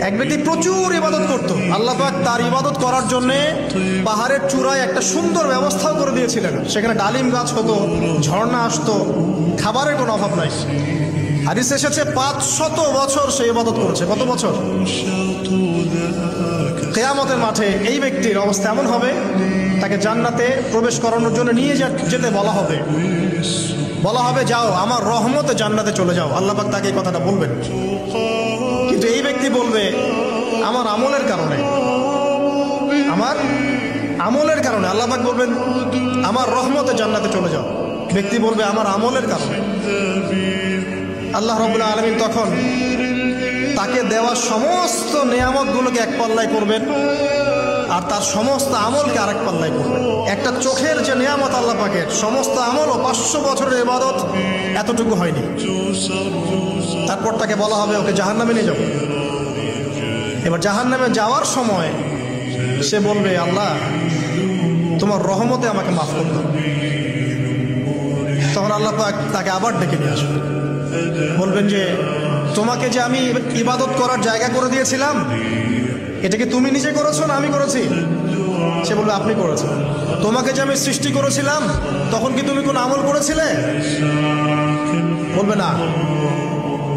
এক ব্যক্তি প্রচুর ইবাদত করত, আল্লাহ পাক তার ইবাদত করার জন্য পাহাড়ের চূড়ায় একটা সুন্দর ব্যবস্থাও করে দিয়েছিলেন। সেখানে ডালিম গাছ হতো, ঝর্ণা আসতো, খাবারের কোনো অভাব নাই। হাদিস এসেছে 500 বছর সে ইবাদত করেছে। কত বছর? কিয়ামতের মাঠে এই ব্যক্তির অবস্থা এমন হবে, তাকে জান্নাতে প্রবেশ করানোর জন্য নিয়ে যেতে বলা হবে যাও আমার রহমতে জান্নাতে চলে যাও। আল্লাহ পাক তাকে এই কথাটা বলবেন, কিন্তু এই ব্যক্তি বলবে আমার আমলের কারণে আল্লাহ পাক বলবেন আমার রহমতে জান্নাতে চলে যাও। ব্যক্তি বলবে আমার আমলের কারণে। আল্লাহ রাব্বুল আলামিন তখন তাকে দেওয়া সমস্ত নেয়ামতগুলোকে এক পাল্লায় করবেন আর তার সমস্ত আমলকে আরেক পাল্লায় করবেন। একটা চোখের যে নেয়ামত আল্লাহ পাকের, সমস্ত আমল ও 500 বছরের ইবাদত এতটুকু হয়নি। তারপর তাকে বলা হবে ওকে জাহান্নামে নিয়ে যাও। এবার জাহান্নামে যাওয়ার সময় সে বলবে আল্লাহ তোমার রহমতে আমাকে মাফ করে দাও। তখন আল্লাহ পাক তাকে আবার ডেকে নিয়ে আসবে, বলবেন যে তোমাকে যে আমি ইবাদত করার জায়গা করে দিয়েছিলাম, এটা কি তুমি নিজে করেছো না আমি করেছি? সে বলবে আপনি করেছেন। তোমাকে যে আমি সৃষ্টি করেছিলাম তখন কি তুমি কোনো আমল করেছিলে? বলবে না।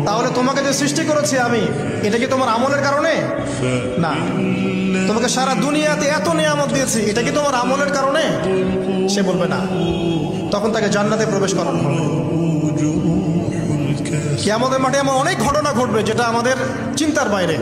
তাহলে তোমাকে যে সৃষ্টি করেছি আমি, এটা কি তোমার আমলের কারণে? না। তোমাকে সারা দুনিয়াতে এত নিয়ামত দিয়েছি, এটা কি তোমার আমলের কারণে? সে বলবে না। তখন তাকে জান্নাতে প্রবেশ করানো হবে। কিয়ামতের মাঠে এমন অনেক ঘটনা ঘটবে যেটা আমাদের চিন্তার বাইরে।